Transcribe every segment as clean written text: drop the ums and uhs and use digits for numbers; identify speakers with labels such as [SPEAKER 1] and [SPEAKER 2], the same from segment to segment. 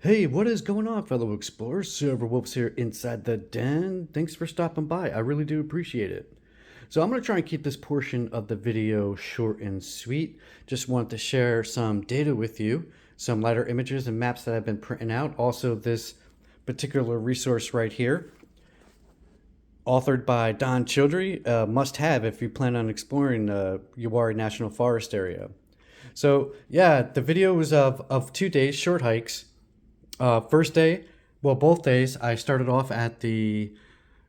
[SPEAKER 1] Hey, what is going on, fellow explorers? Silver Wolf's here inside the den. Thanks for stopping by. I really do appreciate it. So I'm going to try and keep this portion of the video short and sweet. Just wanted to share some data with you, some lidar images and maps that I've been printing out. Also, this particular resource right here, authored by Don Childry, must have if you plan on exploring the Uwharrie National Forest area. So yeah, the video was of 2 days, short hikes. First day, well, both days, I started off at the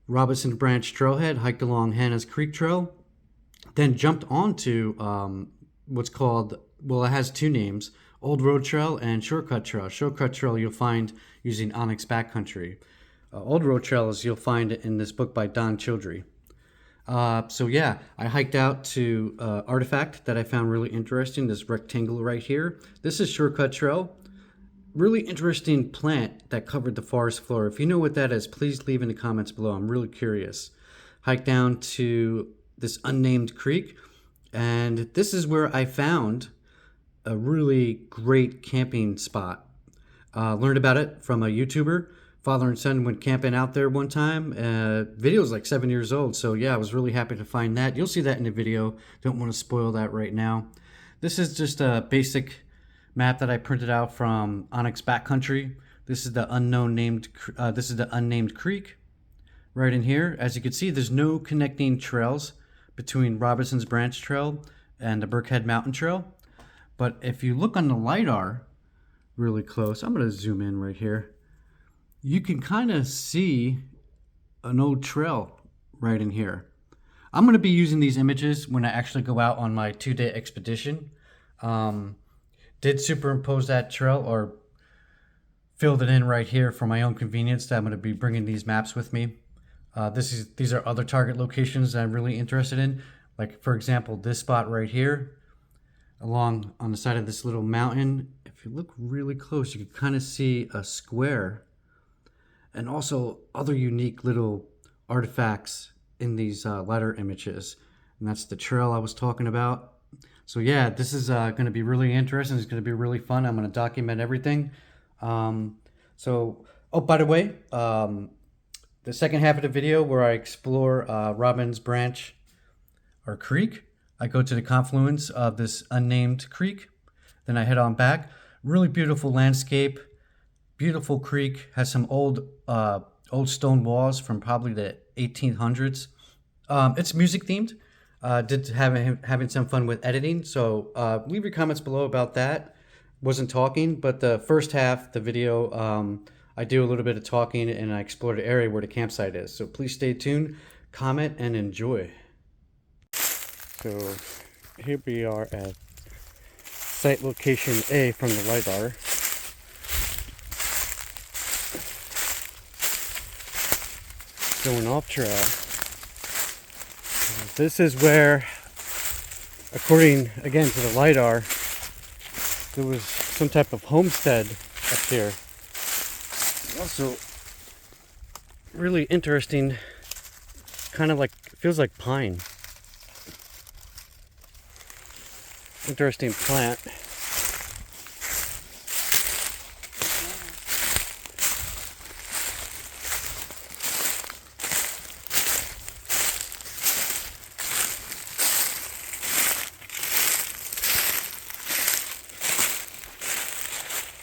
[SPEAKER 1] Robinson Branch Trailhead, hiked along Hannah's Creek Trail, then jumped onto what's called, well, it has two names, Old Road Trail and Shortcut Trail. Shortcut Trail you'll find using Onyx Backcountry. Old Road Trail is you'll find in this book by Don Childry. So yeah, I hiked out to artifact that I found really interesting, this rectangle right here. This is Shortcut Trail. Really interesting plant that covered the forest floor. If you know what that is, please leave in the comments below. I'm really curious. Hiked down to this unnamed creek, and this is where I found a really great camping spot. Learned about it from a YouTuber. Father and son went camping out there one time. Video is like 7 years old, so yeah, I was really happy to find that. You'll see that in the video. Don't want to spoil that right now. This is just a basic map that I printed out from Onyx Backcountry. This is the unnamed creek right in here. As you can see, there's no connecting trails between Robinson's Branch Trail and the Birkhead Mountain Trail. But if you look on the LiDAR really close, I'm going to zoom in right here. You can kind of see an old trail right in here. I'm going to be using these images when I actually go out on my 2-day expedition. Did superimpose that trail or filled it in right here for my own convenience that I'm going to be bringing these maps with me. These are other target locations that I'm really interested in. Like, for example, this spot right here along on the side of this little mountain. If you look really close, you can kind of see a square and also other unique little artifacts in these lidar images. And that's the trail I was talking about. So yeah, this is going to be really interesting. It's going to be really fun. I'm going to document everything. Oh, by the way, the second half of the video where I explore Robbins Branch or Creek, I go to the confluence of this unnamed creek. Then I head on back. Really beautiful landscape. Beautiful creek. Has some old stone walls from probably the 1800s. It's music themed. Having some fun with editing, so leave your comments below about that. Wasn't talking, but the first half, the video, I do a little bit of talking and I explore the area where the campsite is. So please stay tuned, comment, and enjoy. So here we are at site location A from the LiDAR. Going off trail. This is where, according again to the LiDAR, there was some type of homestead up here. Also, really interesting, kind of like, feels like pine. Interesting plant.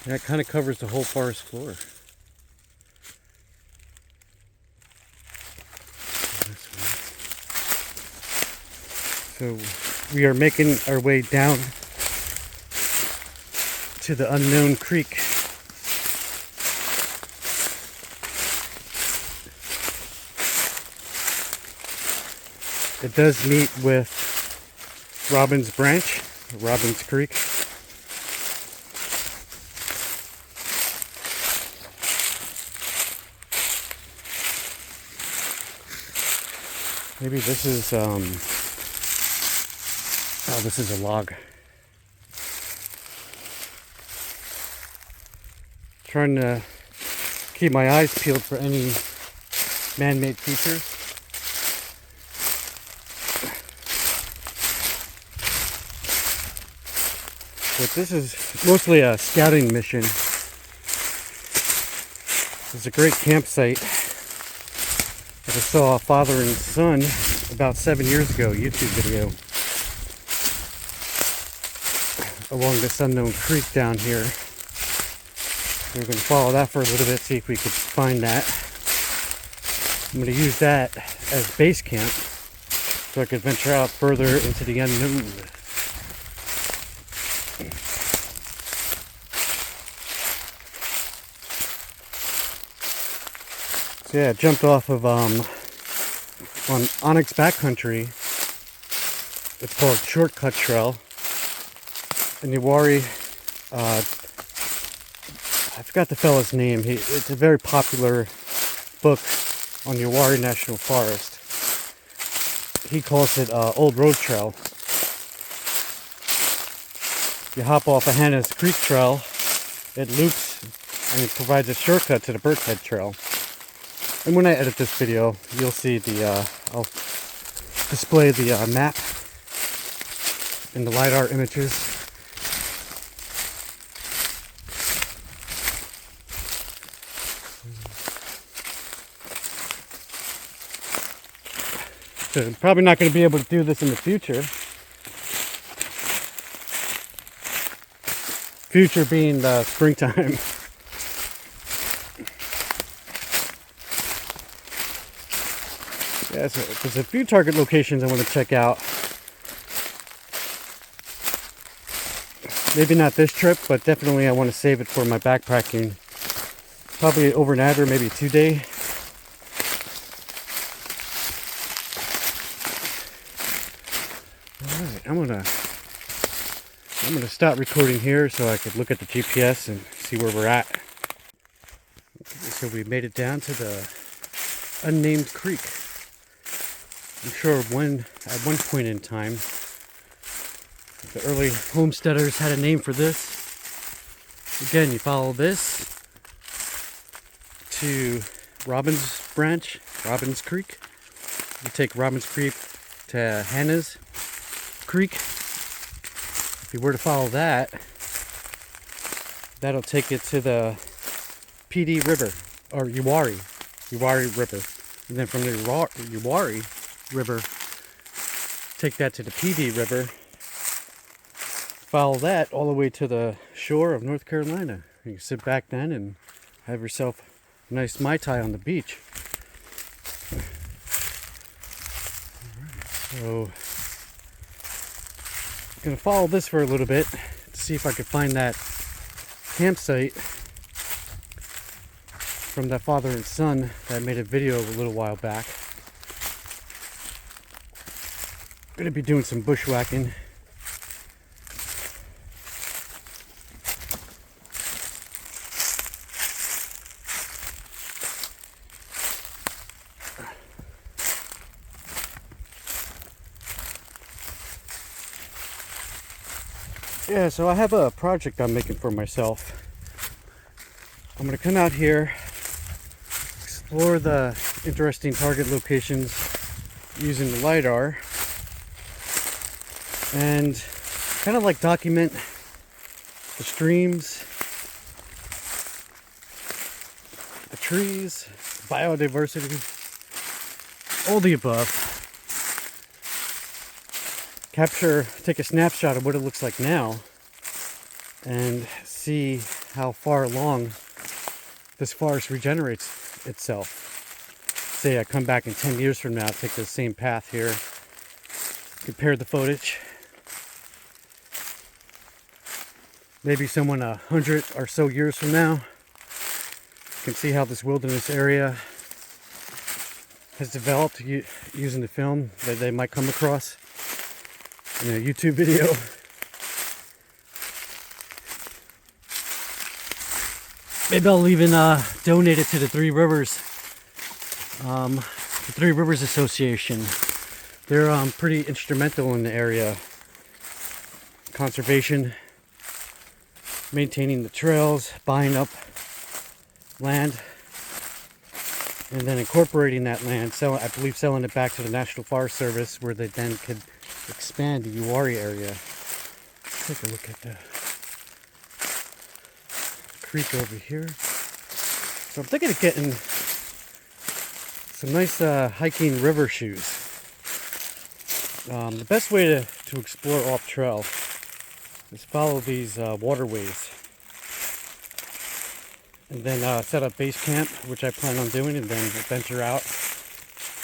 [SPEAKER 1] That kind of covers the whole forest floor. So we are making our way down to the unknown creek. It does meet with Robbins Branch, Robbins Creek. Maybe this is, oh, this is a log. Trying to keep my eyes peeled for any man-made features. But this is mostly a scouting mission. It's a great campsite that I saw a father and son about 7 years ago, YouTube video, along this unknown creek down here. We're going to follow that for a little bit, see if we could find that. I'm going to use that as base camp so I could venture out further into the unknown. So yeah, I jumped off of on Onyx Backcountry. It's called Shortcut Trail in Uwharrie. I forgot the fella's name. It's a very popular book on the Uwharrie National Forest. He calls it Old Road Trail. You hop off of Hannah's Creek Trail, it loops and it provides a shortcut to the Birkhead Trail. And when I edit this video, you'll see I'll display the map and the Lidar images. So I'm probably not going to be able to do this in the future. Future being the springtime. Yeah, so there's a few target locations I want to check out. Maybe not this trip, but definitely I want to save it for my backpacking. Probably overnight or maybe a 2-day. Alright, I'm gonna stop recording here so I could look at the GPS and see where we're at. So we made it down to the Unnamed Creek. I'm sure at one point in time, the early homesteaders had a name for this. Again, you follow this to Robbins branch, Robbins Creek. You take Robbins Creek to Hannah's Creek. If you were to follow that, that'll take it to the PD River, or Uwharrie River. And then from the Uwharrie River, take that to the PD River, follow that all the way to the shore of North Carolina. You can sit back then and have yourself a nice Mai Tai on the beach. So I'm going to follow this for a little bit to see if I can find that campsite from that father and son that made a video a little while back. I'm going to be doing some bushwhacking. Yeah, so I have a project I'm making for myself. I'm going to come out here, explore the interesting target locations using the Lidar, and kind of like document the streams, the trees, biodiversity, all the above. Take a snapshot of what it looks like now and see how far along this forest regenerates itself. Say I come back in 10 years from now, take the same path here, compare the footage. Maybe someone 100 or so years from now can see how this wilderness area has developed using the film that they might come across in a YouTube video. Maybe I'll even donate it to the Three Rivers Association. They're pretty instrumental in the area. Conservation, maintaining the trails, buying up land, and then incorporating that land, I believe selling it back to the National Forest Service, where they then could expand the Uwharrie area. Let's take a look at the creek over here. So I'm thinking of getting some nice hiking river shoes. The best way to explore off trail is follow these waterways. And then set up base camp, which I plan on doing, and then venture out.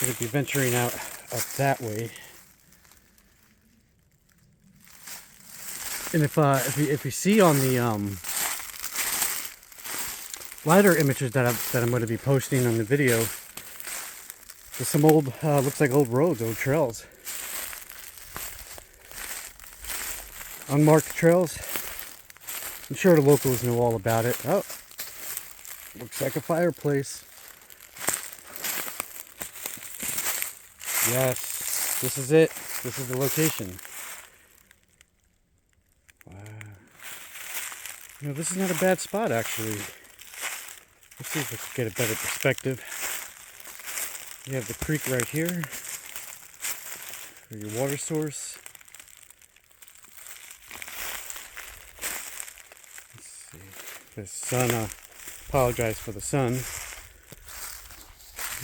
[SPEAKER 1] I'm going to be venturing out up that way. And if you see on the Lidar images that I'm going to be posting on the video, there's some old, looks like old roads, old trails. Unmarked trails. I'm sure the locals know all about it. Oh, looks like a fireplace. Yes, this is it. This is the location. Wow. You know, this is not a bad spot, actually. Let's see if we can get a better perspective. You have the creek right here for your water source. Let's see. The sun, apologize for the sun.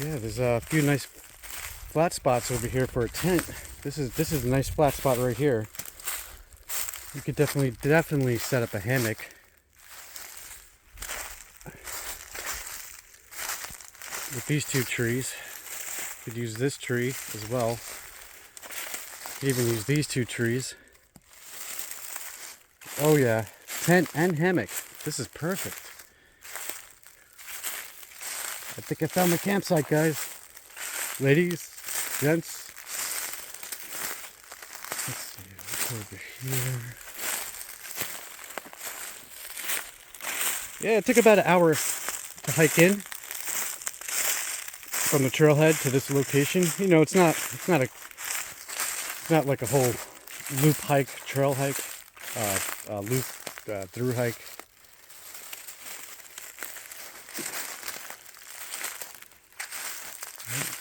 [SPEAKER 1] Yeah, there's a few nice flat spots over here for a tent. This is a nice flat spot right here. You could definitely set up a hammock. With these two trees. You could use this tree as well. You could even use these two trees. Oh yeah, tent and hammock. This is perfect. I think I found my campsite, guys. Ladies, gents. Let's see, what's over here? Yeah, it took about an hour to hike in from the trailhead to this location. You know, it's not like a whole loop hike, trail hike, loop through hike.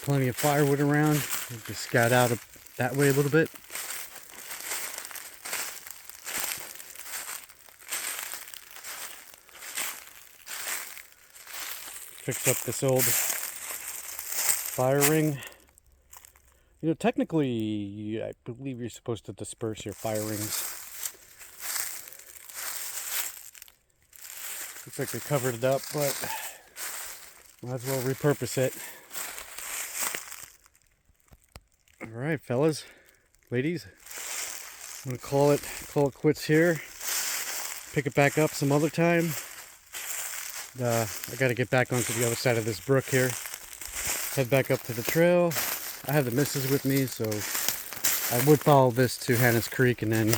[SPEAKER 1] Plenty of firewood around. Just scout out that way a little bit. Picked up this old fire ring. You know, technically, I believe you're supposed to disperse your fire rings. Looks like they covered it up, but might as well repurpose it. Alright, fellas, ladies, I'm gonna call it quits here. Pick it back up some other time. I gotta get back onto the other side of this brook here. Head back up to the trail. I have the missus with me, so I would follow this to Hannah's Creek and then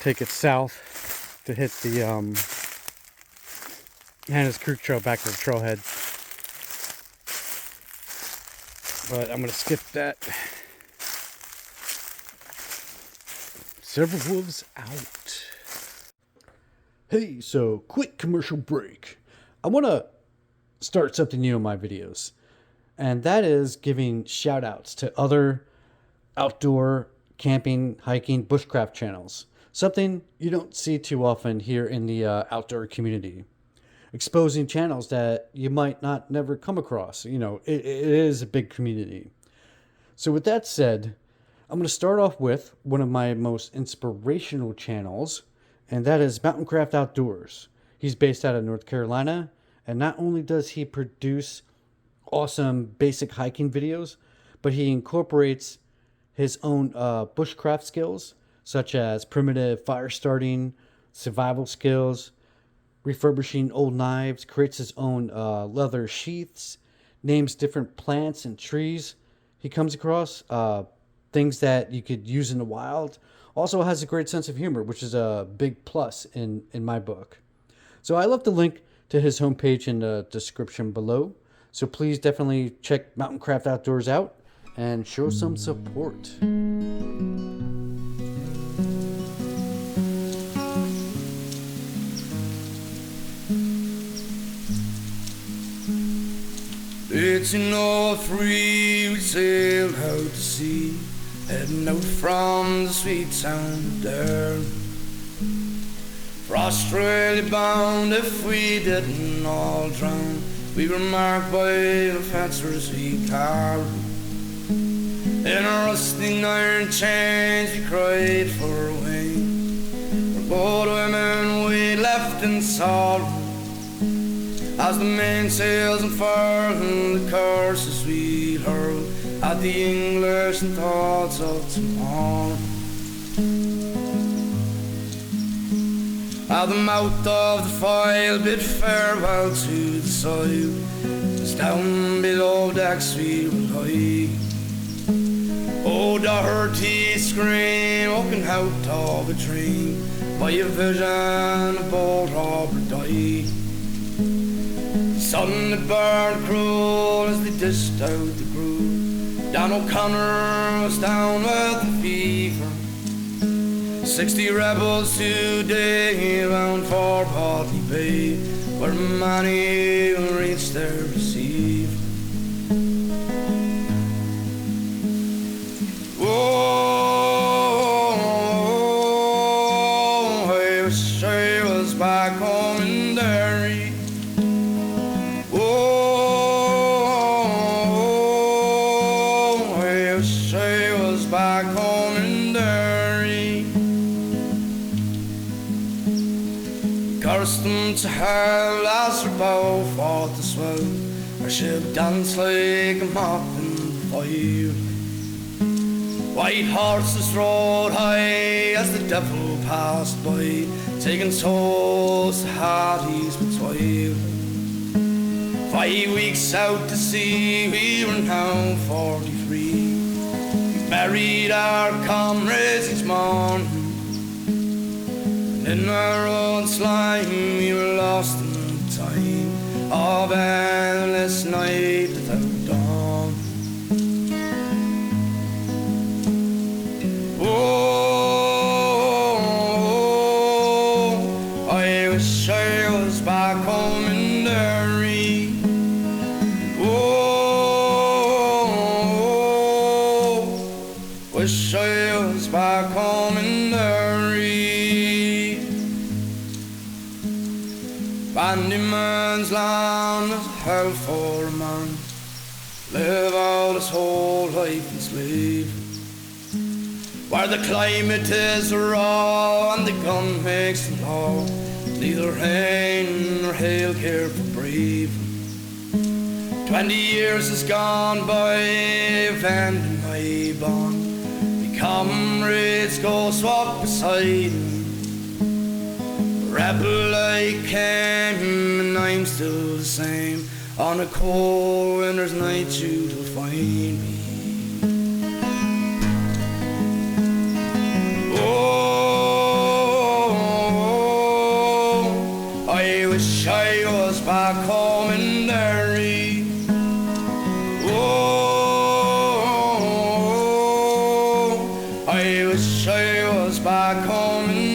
[SPEAKER 1] take it south to hit the Hannah's Creek trail back to the trailhead. But I'm gonna skip that. Several wolves out. Hey, so quick commercial break. I want to start something new in my videos, and that is giving shout outs to other outdoor camping, hiking, bushcraft channels. Something you don't see too often here in the outdoor community. Exposing channels that you might not never come across. You know, it is a big community. So with that said, I'm going to start off with one of my most inspirational channels, and that is Mountaincraft Outdoors. He's based out of North Carolina, and not only does he produce awesome basic hiking videos, but he incorporates his own bushcraft skills, such as primitive fire starting, survival skills, refurbishing old knives, creates his own leather sheaths, names different plants and trees he comes across, things that you could use in the wild. Also has a great sense of humor, which is a big plus in my book. So I left the link to his homepage in the description below. So please definitely check Mountaincraft Outdoors out and show some support.
[SPEAKER 2] It's in '03 we sailed out to sea, heading out from the sweet town of Lidar. For Australia bound, if we didn't all drown, we were marked by the fencers we carried. In our rusting iron chains we cried for away. For good women we left in sorrow, as the mainsails unfurled, the curses we hurled at the English and thoughts of tomorrow. At the mouth of the file bid farewell to the soil, as down below decks we will lie. Oh, the hurty scream woken out of a dream by a vision of bold Robert died. The sun that burned cruel as they dished out the crew. Dan O'Connor was down with the fever. 60 rebels today bound for Botany Bay, where many will reach their receiver. Oh, I wish I was back home in Derry. Oh, I wish I was back home in Derry. Cursed them to hell as her bow fought to swell. Her ship danced like a mop in the fire. White horses rode high as the devil passed by, taking souls to Hades with toil. 5 weeks out to sea, we were now 43. We buried our comrades each morning, and in our own slime we were lost in the time of endless night without dawn. Oh, I wish I was back home in Derry. Oh, wish I was back home in Derry. Bandyman's land is hell for a man, live out his whole life enslaved. Where the climate is raw and the gun makes the law, neither rain nor hail care for brave. 20 years has gone by, and my bond, the comrades go swap beside me. Rebel I came and I'm still the same. On a cold winter's night you will find me. Oh, I wish I was back home in Derry. Oh, I wish I was back home in